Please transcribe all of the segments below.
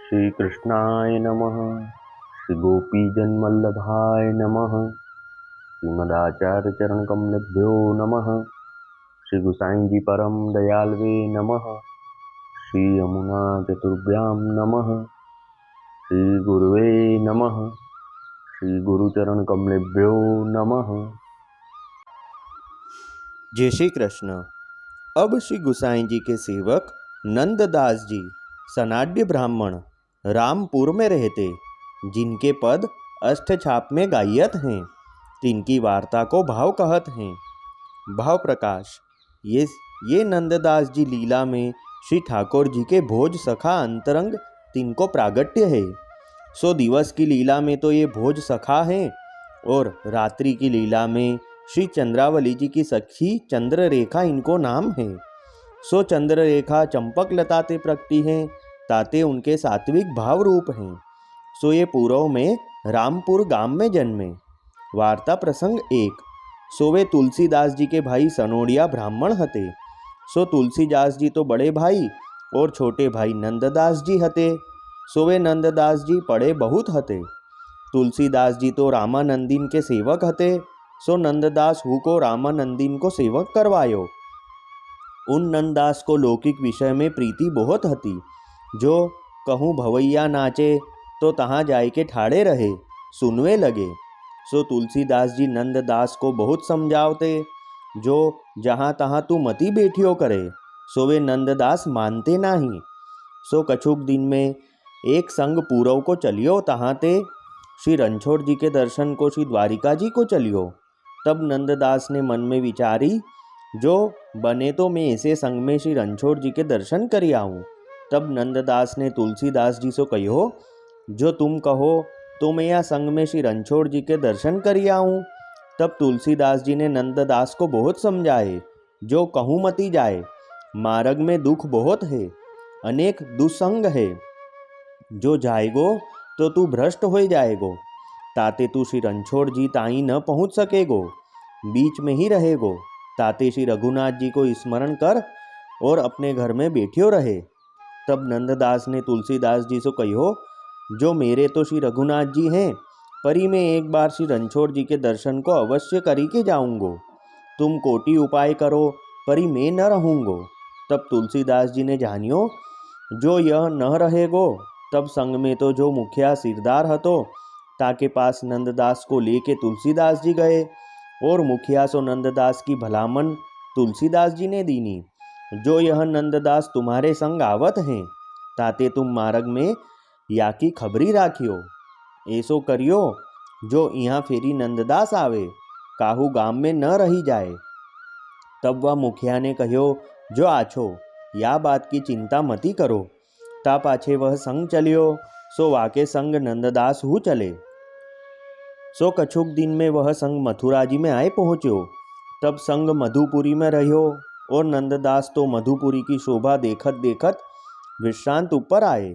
श्री कृष्णाय नमः। श्री गोपीजनवल्लभाय नमः। श्रीमदाचार्य चरण कमलेभ्यो नमः। श्री गुसाई जी परम दयालवे नमः। श्री यमुना चतुर्भ्यां नमः। श्री गुरुवे नमः। श्री गुरुचरण कमलेभ्यो नमः। जय श्री कृष्ण। अब श्री गुसाई जी के सेवक नंददास जी सनाड्य ब्राह्मण रामपुर में रहते, जिनके पद अष्टछाप में गायत हैं, तिनकी वार्ता को भाव कहत हैं। भाव प्रकाश। ये नंददास जी लीला में श्री ठाकुर जी के भोज सखा अंतरंग तिनको प्रागट्य है। सो दिवस की लीला में तो ये भोज सखा हैं, और रात्रि की लीला में श्री चंद्रावली जी की सखी चंद्ररेखा इनको नाम है। सो चंद्ररेखा चंपक लता ते प्रकटी हैं, ताते उनके सात्विक भाव रूप हैं। सो ये पूर्व में रामपुर गांव में जन्मे। वार्ता प्रसंग 1। सो वे तुलसीदास जी के भाई सनोडिया ब्राह्मण हते। सो तुलसीदास जी तो बड़े भाई और छोटे भाई नंददास जी हते। सो वे नंददास जी पढ़े बहुत हते। तुलसीदास जी तो रामानंदीन के सेवक हते। सो नंददास हु को रामानंदीन को सेवक करवायो। उन नंददास को लौकिक विषय में प्रीति बहुत हती। जो कहूँ भवैया नाचे तो तहाँ जाय के ठाड़े रहे, सुनवे लगे। सो तुलसीदास जी नंददास को बहुत समझावते, जो जहाँ तहाँ तू मती बैठियो करे। सो वे नंददास मानते नहीं। सो कछुक दिन में एक संग पूरव को चलियो, तहाँ ते श्री रणछोड़ जी के दर्शन को श्री द्वारिका जी को चलियो। तब नंददास ने मन में विचारी, जो बने तो मैं ऐसे संग में श्री रणछोड़ जी के दर्शन कर आऊँ। तब नंददास ने तुलसीदास जी से कहो, जो तुम कहो तो मैं यहाँ संग में श्री रणछोड़ जी के दर्शन कर आऊँ। तब तुलसीदास जी ने नंददास को बहुत समझाए, जो कहूँ मती जाए, मार्ग में दुख बहुत है, अनेक दुसंग है। जो जाएगो तो तू भ्रष्ट हो जाएगो, ताते तू श्री रणछोड़ जी ताई न पहुँच सकेगो, बीच में ही रहेगो। ताते श्री रघुनाथ जी को स्मरण कर और अपने घर में बैठियो रहे। तब नंददास ने तुलसीदास जी से कहो, जो मेरे तो श्री रघुनाथ जी हैं, परी मैं एक बार श्री रणछोड़ जी के दर्शन को अवश्य करी के जाऊँगो। तुम कोटि उपाय करो, परी मैं न रहूँगो। तब तुलसीदास जी ने जानियो, जो यह न रहेगो। तब संग में तो जो मुखिया सिरदार हतो, ताके पास नंददास को लेके तुलसीदास जी गए, और मुखिया सो नंददास की भलामन तुलसीदास जी ने दीनी, जो यह नंददास तुम्हारे संग आवत हैं, ताते तुम मार्ग में या की खबरी राखियो। ऐसो करियो, जो यहाँ फेरी नंददास आवे, काहू गाम में न रही जाए। तब वह मुखिया ने कहो, जो आछो, या बात की चिंता मती करो। ता पाछे वह संग चलियो। सो वाके संग नंददास हु चले। सो कछुक दिन में वह संग मथुरा जी में आए पहुँच्यो। तब संग मधुपुरी में रह्यो, और नंददास तो मधुपुरी की शोभा देखत देखत विश्रांत ऊपर आए।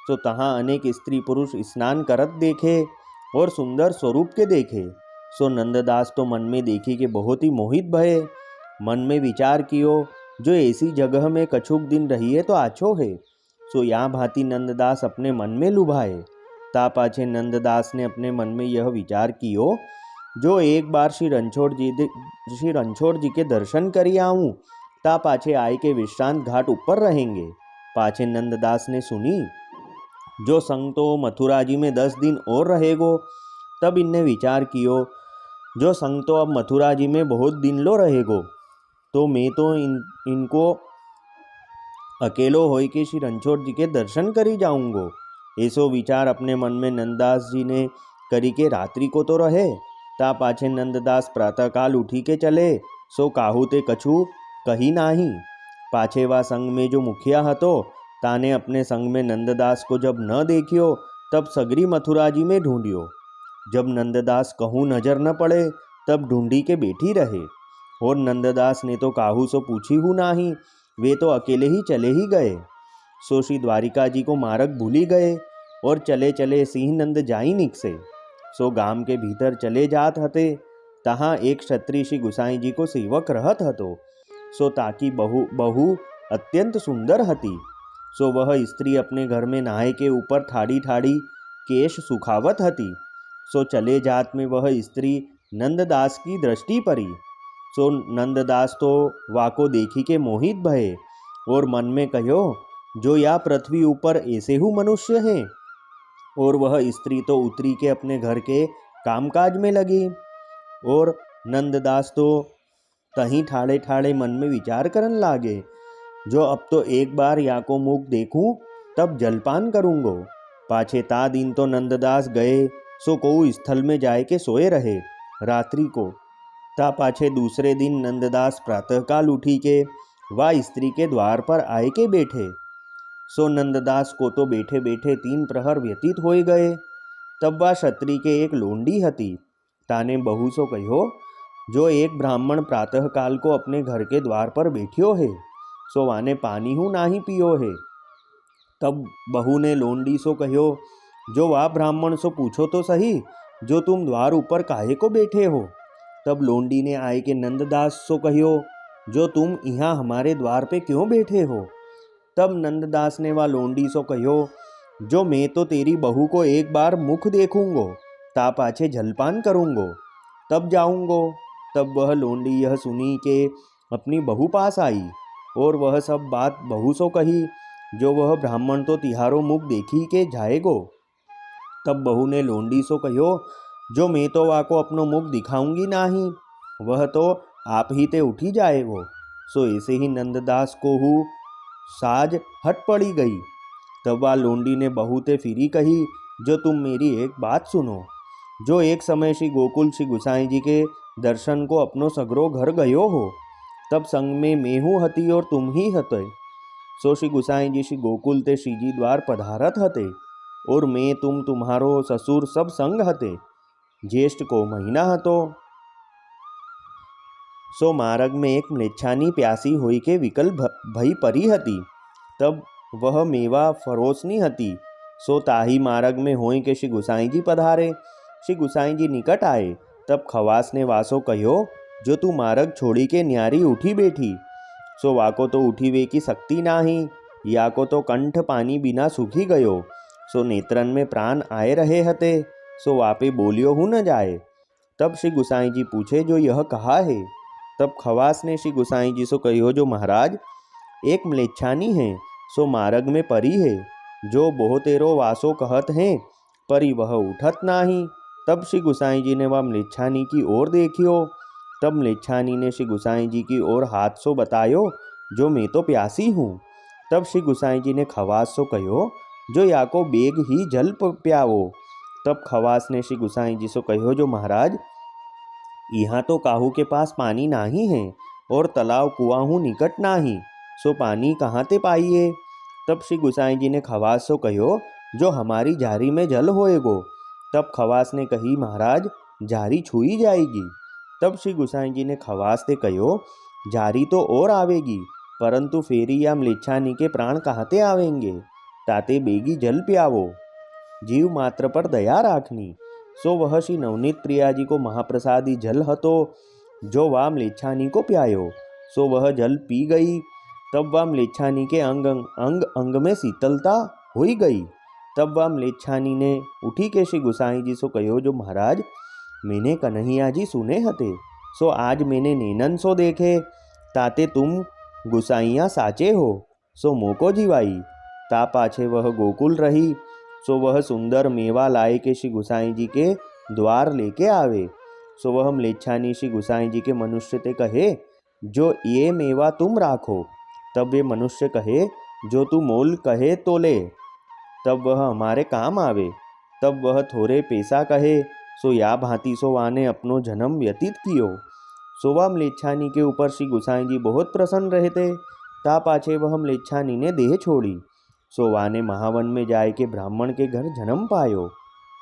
तो तहाँ अनेक स्त्री पुरुष स्नान करत देखे, और सुंदर स्वरूप के देखे। सो नंददास तो मन में देखी के बहुत ही मोहित भये। मन में विचार कियो, जो ऐसी जगह में कछुक दिन रहिए तो आछो है। सो यहाँ भांति नंददास अपने मन में लुभाए। ता पाछे नंददास ने अपने मन में यह विचार कियो, जो एक बार श्री रणछोड़ जी के दर्शन करी आऊँ, ता पाछे आय के विश्रांत घाट ऊपर रहेंगे। पाछे नंददास ने सुनी, जो संग तो मथुरा जी में 10 दिन और रहेगो। तब इनने विचार कियो, जो संग तो अब मथुरा जी में बहुत दिन लो रहेगो, तो मैं तो इनको अकेलो होई के श्री रणछोड़ जी के दर्शन करी जाऊंगो। ऐसो विचार अपने मन में नंददास जी ने करी के रात्रि को तो रहे। ता पाछे नंददास प्रातःकाल उठी के चले। सो काहू ते कछु कही नाही। पाछे वा संग में जो मुखिया हतो, ताने अपने संग में नंददास को जब न देखियो, तब सगरी मथुरा जी में ढूंढियो। जब नंददास कहूँ नजर न पड़े, तब ढूंढी के बैठी रहे। और नंददास ने तो काहू सो पूछी हूँ नाही, वे तो अकेले ही चले ही गए। सो श्री द्वारिका जी को मार्ग भूली गए, और चले चले सिंह नंद जाई निकसे। सो गाम के भीतर चले जात हते। तहाँ एक क्षत्रिय श्री गुसाई जी को सेवक रहत हतो। सो ताकी बहु अत्यंत सुंदर हती। सो वह स्त्री अपने घर में नहाए के ऊपर ठाड़ी ठाड़ी केश सुखावत हती। सो चले जात में वह स्त्री नंददास की दृष्टि पड़ी। सो नंददास तो वाको देखी के मोहित भये और मन में कहो, जो या पृथ्वी ऊपर ऐसे हु मनुष्य हैं। और वह स्त्री तो उतरी के अपने घर के कामकाज में लगी। और नंददास तो तहीं ठाड़े ठाड़े मन में विचार करन लागे, जो अब तो एक बार या को मुख देखूं तब जलपान करूंगो। पाछे ता दिन तो नंददास गए सो कोऊ स्थल में जाए के सोए रहे रात्रि को। ता पाछे दूसरे दिन नंददास प्रातःकाल उठी के वह स्त्री के द्वार पर आए के बैठे। सो नंददास को तो बैठे बैठे 3 प्रहर व्यतीत हो गए। तब वह क्षत्रिय के एक लोंडी हती। ताने बहू सो कहो, जो एक ब्राह्मण प्रातःकाल को अपने घर के द्वार पर बैठियो है, सो वाने पानी हूँ नाही पियो है। तब बहू ने लोंडी सो कहो, जो वह ब्राह्मण सो पूछो तो सही, जो तुम द्वार ऊपर काहे को बैठे हो। तब लोंडी ने आए के नंददास सो कहो, जो तुम यहाँ हमारे द्वार पे क्यों बैठे हो। तब नंददास ने वह लोंडी सो कहो, जो मैं तो तेरी बहू को एक बार मुख देखूंगो, ता पाछे जलपान करूंगो, तब जाऊंगो। तब वह लोंडी यह सुनी के अपनी बहू पास आई और वह सब बात बहू सो कही, जो वह ब्राह्मण तो तिहारो मुख देखी के जाएगो। तब बहू ने लोंडी सो कहो, जो मैं तो वाको अपनो मुख दिखाऊंगी नाही, वह तो आप ही ते उठी जाएगो। सो ऐसे ही नंददास को हु साज हट पड़ी गई। तब वह लोंडी ने बहू ते फिरी कही, जो तुम मेरी एक बात सुनो, जो एक समय श्री गोकुल श्री गुसाई जी के दर्शन को अपनो सगरो घर गयो हो, तब संग में मेहू हती और तुम ही हते। सो श्री गुसाई जी श्री गोकुल ते श्रीजी द्वार पधारत हते और मैं तुम्हारो ससुर सब संग हते। ज्येष्ठ को महीना हतो। सो मार्ग में एक म्लेच्छानी प्यासी होई के विकल भई परी हती। तब वह मेवा फरोसनी हती। सो ताही मार्ग में होई के श्री गुसाई जी पधारे। श्री गुसाई जी निकट आए। तब खवास ने वासो कहो, जो तू मार्ग छोड़ी के न्यारी उठी बैठी। सो वाको तो उठी वे की शक्ति नाही, या को तो कंठ पानी बिना सूखी गयो। सो नेत्रन में प्राण आए रहे हते। सो वापे बोलियो हूँ न जाए। तब श्री गुसाई जी पूछे, जो यह कहा है। तब खवास ने श्री गुसाई जी सो कहो, जो महाराज एक म्लेच्छानी है, सो मार्ग में परी है, जो बहुतेरो वासो कहत हैं, परी वह उठत नाही। तब श्री गुसाई जी ने वह म्लेच्छानी की ओर देखियो। तब म्लेच्छानी ने श्री गुसाई जी की ओर हाथ सो बतायो, जो मैं तो प्यासी हूँ। तब श्री गुसाई जी ने खवास सो कहो, जो याको बेग ही जल प्यावो। तब खवास ने श्री गुसाई जी सो कहो, जो महाराज यहाँ तो काहू के पास पानी नाही है और तालाब कुआं हूँ निकट नाही, सो पानी कहाँ ते पाइए। तब श्री गुसाई जी ने खवास सो कहो, जो हमारी जारी में जल होएगो। तब खवास ने कही, महाराज जारी छुई जाएगी। तब श्री गुसाई जी ने खवास से कहो, जारी तो और आवेगी, परंतु फेरी या म्लेच्छानी के प्राण कहाँते आवेंगे। ताते बेगी जल प्यावो, जीव मात्र पर दया राखनी। सो वह श्री नवनीत प्रिया जी को महाप्रसादी जल हतो, जो वह म्लेच्छानी को प्यायो। सो वह जल पी गई। तब वह म्लेच्छानी के अंग अंग में शीतलता हुई गई। तब वह म्लेच्छानी ने उठी के श्री गुसाई जी सो कहो, जो महाराज मैंने कन्हैया जी सुने हते, सो आज मैंने नैनन सो देखे। ताते तुम गुसाइया साचे हो, सो मोको जीवाई। ता पाछे वह गोकुल रही। सो वह सुंदर मेवा लाए के श्री गुसाई जी के द्वार लेके आवे। सो वह म्लेच्छानी श्री गुसाई जी के मनुष्य ते कहे, जो ये मेवा तुम राखो। तब वे मनुष्य कहे, जो तू मोल कहे तो ले, तब वह हमारे काम आवे। तब वह थोड़े पैसा कहे, सो या भांति सो वाने अपनो जन्म व्यतीत कियो। सो वह म्लेच्छानी के ऊपर श्री गुसाई जी बहुत प्रसन्न रहते। ता पाछे वह म्लेच्छानी ने देह छोड़ी। सो वाने महावन में जाए के ब्राह्मण के घर जन्म पायो।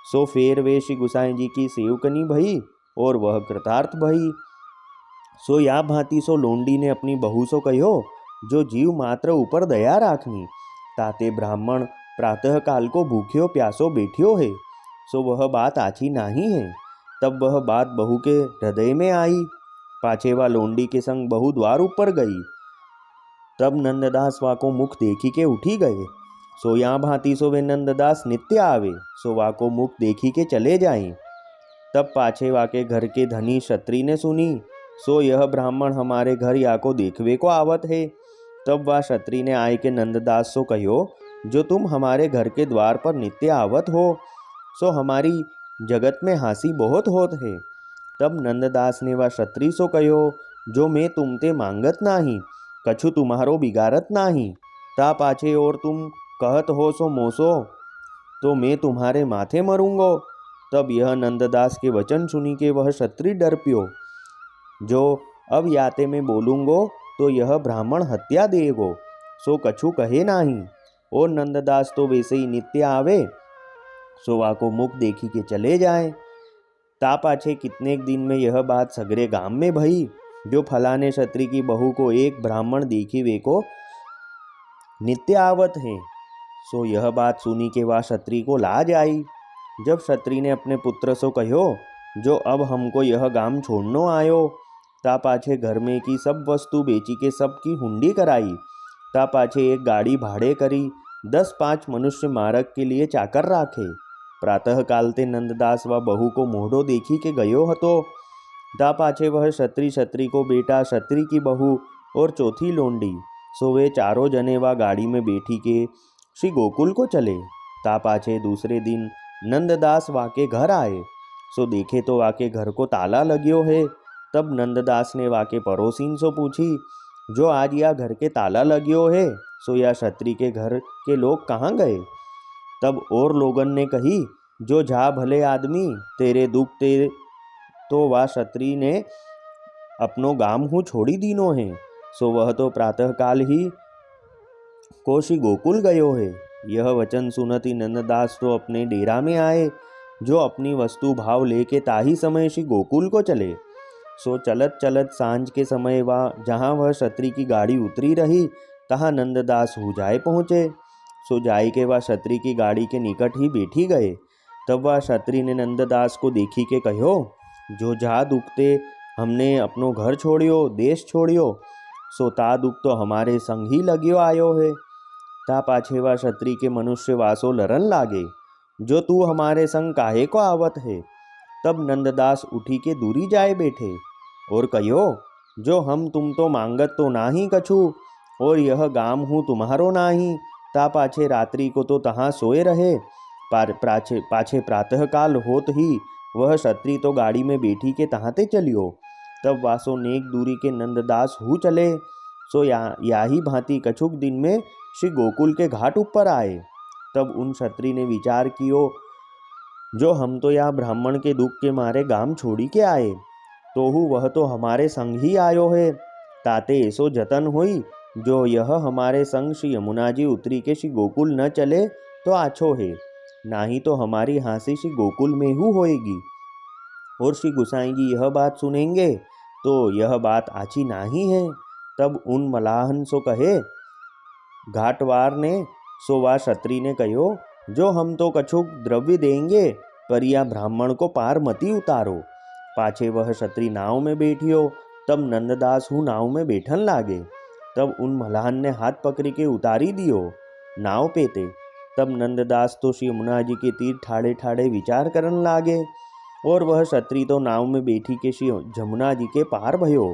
सो फेर वे श्री गुसाई जी की सेवकनी भई और वह कृतार्थ भई। सो या भांति सो लोंडी ने अपनी बहू सो कहो, जो जीव मात्र ऊपर दया राखनी। ताते ब्राह्मण प्रातः काल को भूख्यो प्यासो बैठियो है, सो वह बात आछी नहीं है। तब वह बात बहू के हृदय में आई। पाछे वह लोंडी के संग बहू द्वार ऊपर गई। तब नंददास वाको मुख देखी के उठी गए। सो यहाँ भांति सो वे नंददास नित्य आवे, सो वाको मुख देखी के चले जाएं। तब पाछे वाके घर के धनी क्षत्रि ने सुनी, सो यह ब्राह्मण हमारे घर याको देखवे को आवत है। तब वह क्षत्रि ने आय के नंददास सो कहो, जो तुम हमारे घर के द्वार पर नित्य आवत हो, सो हमारी जगत में हांसी बहुत होत है। तब नंददास ने वह क्षत्रि सो कहो, जो मैं तुमते मांगत नाही, कछु तुम्हारो बिगाड़त नाही, ता पाछे और तुम कहत हो सो मोसो, तो मैं तुम्हारे माथे मरूंगो। तब यह नंददास के वचन सुनी के वह क्षत्रि डर प्यो, जो अब याते मैं बोलूंगो तो यह ब्राह्मण हत्या देगो, सो कछु कहे नाही। और नंददास तो वैसे ही नित्य आवे, सो वाको मुख देखी के चले जाए। ता पाछे कितने दिन में यह बात सगरे गांव में भई, जो फलाने क्षत्रि की बहू को एक ब्राह्मण देखी वे को नित्य आवत है। सो यह बात सुनी के वह क्षत्रि को लाज आई। जब क्षत्रि ने अपने पुत्र सो कहो, जो अब हमको यह गांव छोड़नो आयो, ता पाछे घर में की सब वस्तु बेची के सबकी हुंडी कराई। ता पाछे एक गाड़ी भाड़े करी, 10-5 मनुष्य मार्ग के लिए चाकर राखे। प्रातः काल ते नंददास व बहू को मोहडो देखी के गयो हतो। ता पाछे वह क्षत्रि को बेटा, क्षत्रि की बहू और चौथी लोंडी, सो वे चारों जने व गाड़ी में बैठी के श्री गोकुल को चले। ता पाछे दूसरे दिन नंददास वाके घर आए, सो देखे तो वाके घर को ताला लग्यो है। तब नंददास ने वाके पड़ोसीन सो पूछी, जो आज या घर के ताला लग्यो है, सो या क्षत्रि के घर के लोग कहाँ गए। तब और लोगन ने कही, जो जा भले आदमी, तेरे दुख तेरे तो वह क्षत्रि ने अपनो गाम हूँ छोड़ी दीनो है। सो वह तो प्रातः काल ही कोशी गोकुल गयो है। यह वचन सुनती नंददास तो अपने डेरा में आए, जो अपनी वस्तु भाव लेके ताही समय श्री गोकुल को चले। सो चलत चलत सांझ के समय वह जहाँ वह क्षत्रि की गाड़ी उतरी रही, तहाँ नंददास हो जाए पहुँचे। सो जाय के वह क्षत्रि की गाड़ी के निकट ही बैठी गए। तब वह क्षत्रि ने नंददास को देखी के कहो, जो जा दुखते हमने अपनो घर छोड़ियो, देश छोड़ियो, सो ता दुख तो हमारे संग ही लगियो आयो है। ता पाछे वह क्षत्रि के मनुष्य वासो लरन लागे, जो तू हमारे संग काहे को आवत है। तब नंददास उठी के दूरी जाए बैठे और कहो, जो हम तुम तो मांगत तो नाही कछु, और यह गाम हूँ तुम्हारो नाही। ता पाछे रात्रि को तो तहाँ सोए रहे, पाछे प्रातः काल होत ही वह क्षत्रि तो गाड़ी में बैठी के तहाँ ते चलियो। तब वासो नेक दूरी के नंददास हु चले। सो याही भांति कछुक दिन में श्री गोकुल के घाट ऊपर आए। तब उन क्षत्रि ने विचार कियो, जो हम तो या ब्राह्मण के दुख के मारे गाम छोड़ी के आए, तोहु वह तो हमारे संग ही आयो है। ताते ऐसो जतन हुई, जो यह हमारे संग श्री यमुना जी उतरी के श्री गोकुल न चले तो आछो है, नाही तो हमारी हांसी श्री गोकुल में ही होएगी। और श्री गुसाई जी यह बात सुनेंगे तो यह बात आची नाही है। तब उन मलाहन सो कहे घाटवार ने, सो वा क्षत्रि ने कहो, जो हम तो कछुक द्रव्य देंगे, पर या ब्राह्मण को पार मती उतारो। पाछे वह क्षत्रि नाव में बैठियो। तब नंददास हूँ नाव में बैठन लागे। तब उन मलाहन ने हाथ पकड़ी के उतारी दियो नाव पेते। तब नंददास तो श्री यमुना जी के तीर ठाड़े ठाड़े विचार करन लागे, और वह क्षत्रि तो नाव में बैठी के श्री यमुना जी के पार भयो।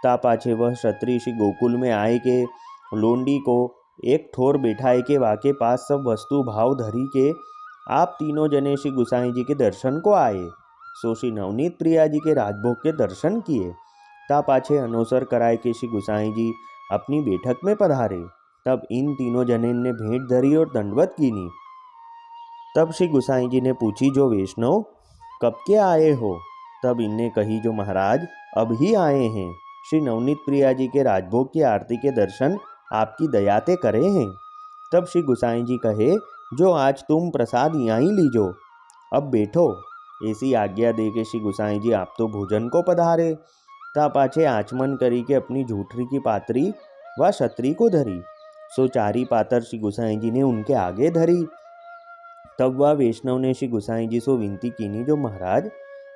ता पाछे वह क्षत्रि श्री गोकुल में आए के लोंडी को एक ठोर बैठाए के वाके पास सब वस्तु भाव धरी के आप तीनों जने श्री गुसाई जी के दर्शन को आए। सो श्री नवनीत प्रिया जी के राजभोग के दर्शन किए। ता पाछे अनोसर कराए के श्री गुसाई जी अपनी बैठक में पधारे। तब इन तीनों जनेन ने भेंट धरी और दंडवत कीनी। तब श्री गुसाई जी ने पूछी, जो वैष्णव कब के आए हो। तब इनने कही, जो महाराज अब ही आए हैं, श्री नवनीत प्रिया जी के राजभोग की आरती के दर्शन आपकी दयाते करे हैं। तब श्री गुसाई जी कहे, जो आज तुम प्रसाद यहाँ ही लीजो, अब बैठो। ऐसी आज्ञा दे के श्री गुसाई जी आप तो भोजन को पधारे। ता पाछे आचमन करी के अपनी झूठरी की पातरी व क्षत्रि को धरी। सो चारी पातर श्री गुसाई जी ने उनके आगे धरी। तब वह वैष्णव ने श्री गुसाई जी से विनती कीनी, जो महाराज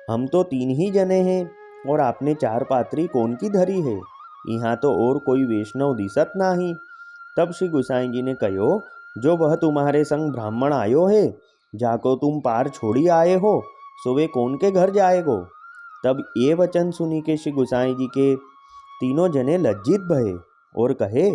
हम तो 3 ही जने हैं, और आपने 4 पातरी कौन की धरी है। यहाँ तो और कोई वैष्णव दिसत नाही। तब श्री गोसाई जी ने कहो, जो वह तुम्हारे संग ब्राह्मण आयो है, जाको तुम पार छोड़ी आए हो, सो वे कौन के घर जाएगो। तब ये वचन सुनी के श्री गोसाई जी के तीनों जने लज्जित भये और कहे,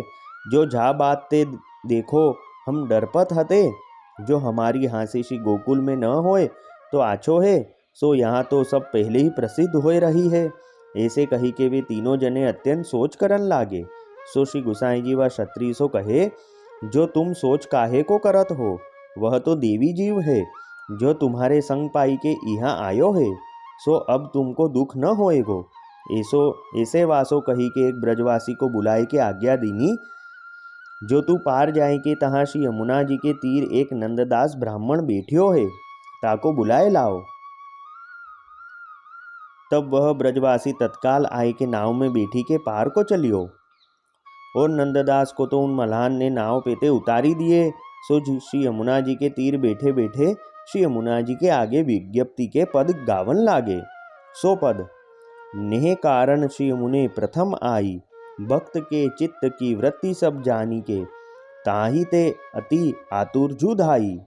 जो जा बात ते देखो हम डरपत हते, जो हमारी हाँसी श्री गोकुल में न होए तो आछो है, सो यहाँ तो सब पहले ही प्रसिद्ध होए रही है। ऐसे कही के वे तीनों जने अत्यंत सोच करन लागे। सो श्री गोसाई जी व क्षत्रिय सो कहे, जो तुम सोच काहे को करत हो, वह तो देवी जीव है, जो तुम्हारे संग पाई के यहाँ आयो है, सो अब तुमको दुख न होएगो। ऐसे वासो कही के एक ब्रजवासी को बुलाए के आज्ञा दीनी, जो तू पार जाए के तहाँ श्री यमुना जी के तीर एक नंददास ब्राह्मण बैठियो है, ताको बुलाए लाओ। तब वह ब्रजवासी तत्काल आए के नाव में बैठी के पार को चलियो, और नंददास को तो उन मल्हान ने नाव पेते उतारी दिए। सो श्री यमुना जी के तीर बैठे बैठे श्री यमुना जी के आगे विज्ञप्ति के पद गावन लागे। सो पद, नेह कारण श्री यमुने प्रथम आई, भक्त के चित्त की वृत्ति सब जानी के, ताही ते अति आतुरजु धाई।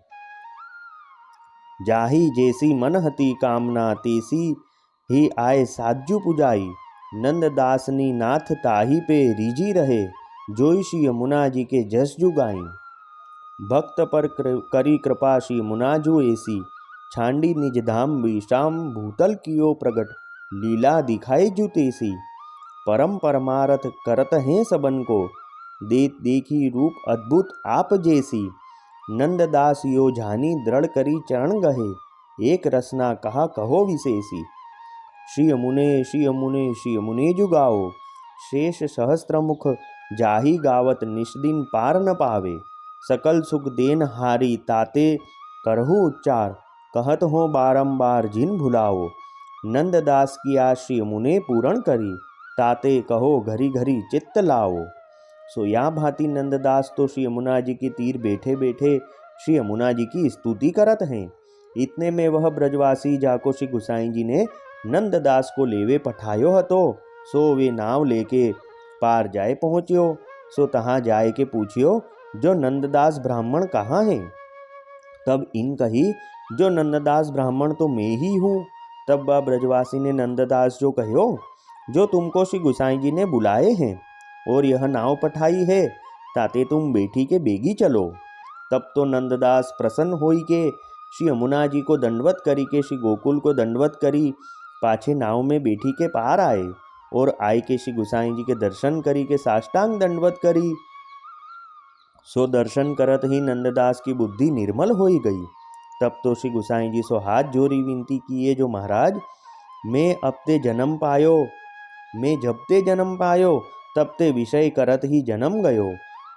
जाही जैसी मन हती कामना, तेसी ही आए साजु पुजाई। नंददासनी नाथ ताही पे रीजी रहे, जोई श्री यमुना जी के जस जुगाई। भक्त पर करी कृपा श्री यमुना जो ऐसी, छांडी निज धाम विश्राम भूतल कियो प्रगट, लीला दिखाई जुतेसी। परम परमारथ करत हैं सबन को, देखी रूप अद्भुत आप जैसी। नंददास यो जानी दृढ़ करी चरण गहे, एक रसना कहा कहो विशेषी। श्री यमुने श्री यमुने श्री यमुने जुगाओ, शेष सहस्त्र मुख जाही गावत निष्दिन पार न पावे। सकल सुख देन हारी ताते करहु उच्चार, कहत हो बारंबार जिन भुलाओ। नंददास की आश श्री यमुने पूर्ण करी, ताते कहो घरी घरी चित्त लाओ। सो या भांति नंददास तो श्री यमुना जी के तीर बैठे बैठे श्री यमुना जी की स्तुति करत हैं। इतने में वह ब्रजवासी जाको श्री गोसाई जी ने नंददास को लेवे पठायो हतो। सो वे नाव लेके पार जाए पहुँच्यो। सो तहाँ जाए के पूछियो, जो नंददास ब्राह्मण कहाँ है। तब इन कही, जो नंददास ब्राह्मण तो मैं ही हूँ। तब वह ब्रजवासी ने नंददास जो कहो, जो तुमको श्री गोसाई जी ने बुलाए हैं और यह नाव पठाई है, ताते तुम बेटी के बेगी चलो। तब तो नंददास प्रसन्न होई के श्री यमुना जी को दंडवत करी के श्री गोकुल को दंडवत करी पाछे नाव में बेटी के पार आए, और आए के श्री गोसाई जी के दर्शन करी के साष्टांग दंडवत करी। सो दर्शन करत ही नंददास की बुद्धि निर्मल होई गई। तब तो श्री गोसाई जी सो हाथ जोड़ी विनती किए, जो महाराज मैं अब ते जन्म पायो, मैं जब ते जन्म पायो तब ते विषय करत ही जन्म गयो,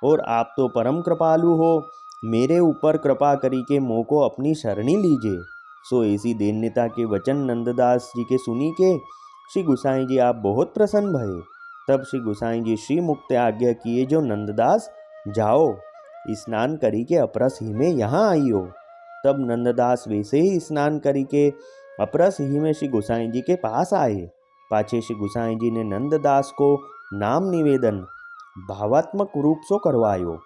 और आप तो परम कृपालु हो, मेरे ऊपर कृपा करी के मोह को अपनी शरणी लीजिए। सो ऐसी दीनता के वचन नंददास जी के सुनी के श्री गोसाई जी आप बहुत प्रसन्न भये। तब श्री गोसाई जी श्री मुक्त आज्ञा किए, जो नंददास जाओ स्नान करी के अपरस ही में यहाँ आइयो। तब नंददास वैसे ही स्नान करी के अपरस ही में श्री गोसाई जी के पास आए। पाछे श्री गोसाई जी ने नंददास को नाम निवेदन भावात्मक रूप सो करवायो।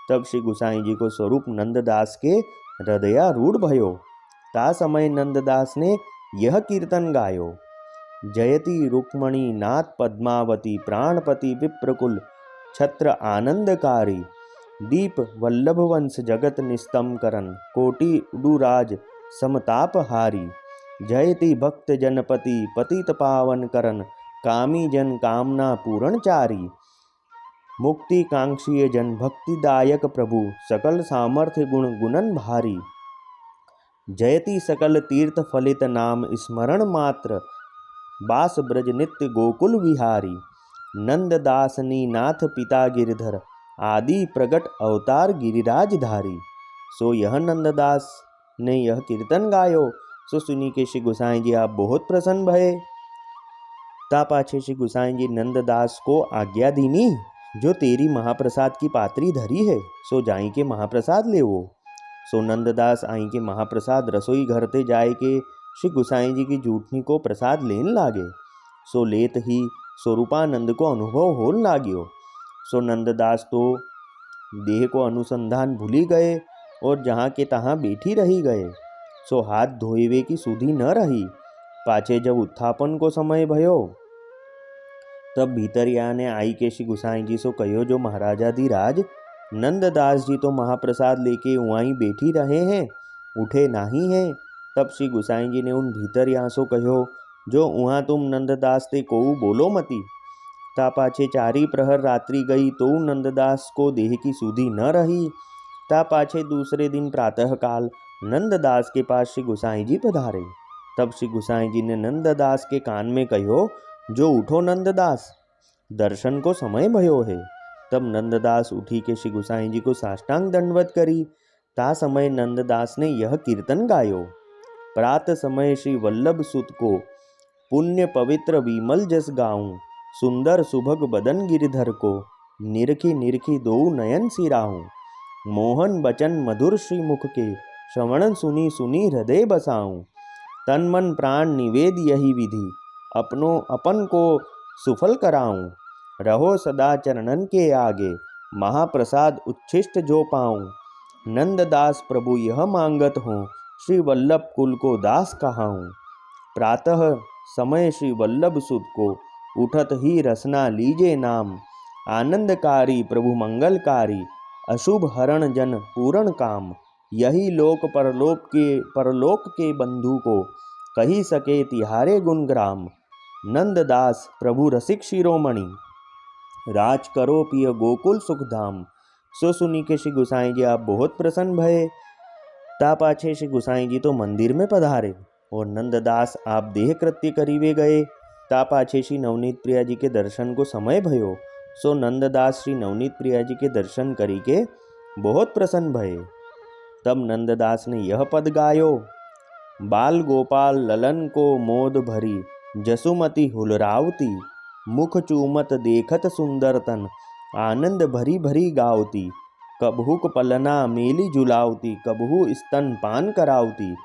तब श्री गोसाई जी को स्वरूप नंददास के हृदयारूढ़ भयो। ता समय नंददास ने यह कीर्तन गायो, जयति रुक्मणी नाथ पद्मावती, प्राणपति विप्रकुल छत्र आनंदकारी। दीप वल्लभ वंश जगत निस्तम करन, कोटि उडुराज समतापहारी। जयति भक्त जनपति पतित पावन करन, कामी जन कामना पूरणचारी। मुक्ति कांक्षीय जन भक्तिदायक प्रभु, सकल सामर्थ्य गुण गुणन भारी। जयति सकल तीर्थ फलित नाम, स्मरण मात्र बास ब्रज नित्य गोकुल विहारी। नंददासनी नाथ पिता गिरधर, आदि प्रगट अवतार गिरिराजधारी। सो यह नंददास ने यह कीर्तन गायो। सो सुनी के श्री गोसाई जी आप बहुत प्रसन्न भये। ता पाछे श्री गोसाई जी नंददास को आज्ञा दीनी, जो तेरी महाप्रसाद की पात्री धरी है, सो जाई के महाप्रसाद लेवो। सो नंददास आई के महाप्रसाद रसोई घर ते जाए के श्री गोसाई जी की जूठनी को प्रसाद लेन लागे। सो लेत ही स्वरूपानंद को अनुभव होने लाग्यो। सो नंददास तो देह को अनुसंधान भूली गए और जहाँ के तहाँ बैठी रही गए। सो हाथ धोइवे की सुधी न रही। पाछे जब उत्थापन को समय भयो तब भीतरिया ने आई के श्री गुसाई जी सो कहो, जो महाराजाधिराज नंददास जी तो महाप्रसाद लेके वहीं बैठी रहे हैं, उठे नहीं हैं। तब श्री गुसाई जी ने उन भीतरिया सो कहो, जो वहाँ तुम नंददास ते को बोलो मती। ता पाछे चारी प्रहर रात्रि गई तो नंददास को देह की सुधी न रही। ता पाछे दूसरे दिन प्रातःकाल नंददास के पास श्री गुसाई जी पधारे। तब श्री गुसाई जी ने नंददास के कान में कहो, जो उठो नंददास, दर्शन को समय भयो है। तब नंददास उठी के श्री गुसाई जी को साष्टांग दंडवत करी। ता समय नंददास ने यह कीर्तन गायो, प्रात समय श्री वल्लभ सुत को पुण्य पवित्र विमल जस गाऊं, सुंदर सुभग बदन गिरधर को निरखी निरखी दो नयन सिराहूं। मोहन बचन मधुर श्री मुख के श्रवण सुनी सुनी हृदय बसाऊं। तन मन प्राण निवेद यही विधि, अपनों अपन को सुफल कराऊं। रहो सदा चरणन के आगे, महाप्रसाद उच्छिष्ट जो पाऊं। नंददास प्रभु यह मांगत हो, श्री वल्लभ कुल को दास कहाऊं। प्रातः समय श्री वल्लभ सुत को उठत ही रसना लीजे नाम। आनंदकारी प्रभु मंगलकारी, अशुभ हरण जन पूर्ण काम। यही लोक परलोक के बंधु को, कही सके तिहारे गुणग्राम। नंददास प्रभु रसिक शिरोमणि, राज करो पिय गोकुल सुखधाम। सो सुनी के श्री गुसाई जी आप बहुत प्रसन्न भये। ता पाछे श्री गुसाई जी तो मंदिर में पधारे और नंददास आप देह कृत्य करीवे गए। ता पाछे श्री नवनीत प्रिया जी के दर्शन को समय भयो। सो नंददास श्री नवनीत प्रिया जी के दर्शन करी के बहुत प्रसन्न भये। तब नंददास ने यह पद गायो, बाल गोपाल ललन को मोद भरी, जसुमति हुलरावती। मुख चूमत देखत सुंदर तन, आनंद भरी भरी गावती। कबहुक पलना मेली झुलावती, कबहू स्तन पान करावती।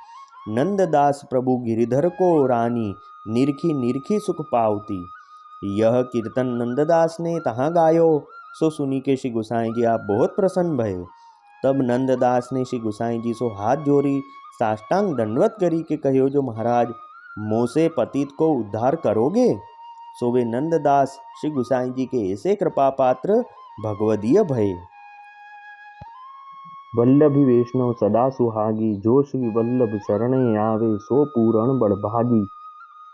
नंददास प्रभु गिरिधर को रानी, निरखी निरखी सुख पावती। यह कीर्तन नंददास ने तहाँ गायो। सो सुनी के श्री गुसाई जी आप बहुत प्रसन्न भये। तब नंददास ने श्री गुसाई जी सो हाथ जोड़ी साष्टांग दंडवत करी के कहो, जो महाराज मोसे पतित को उद्धार करोगे। सो वे नंददास श्री गुसाई जी के ऐसे कृपा पात्र भगवदीय भये। वल्लभी वैष्णव सदा सुहागी, जो श्री वल्लभ शरणे आवे सो पूरण बड़भागी।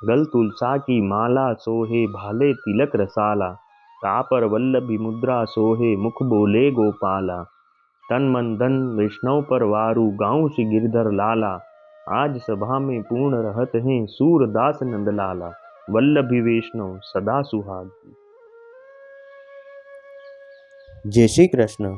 गल तुलसा की माला सोहे, भाले तिलक रसाला। तापर वल्लभी मुद्रा सोहे, मुख बोले गोपाला। तन मन धन वैष्णव पर वारू, गाँव श्री गिरधर लाला। आज सभा में पूर्ण रहत हैं, सूरदास नंदलाला। वल्लभी वैष्णव सदा सुहागी। जय श्री कृष्ण।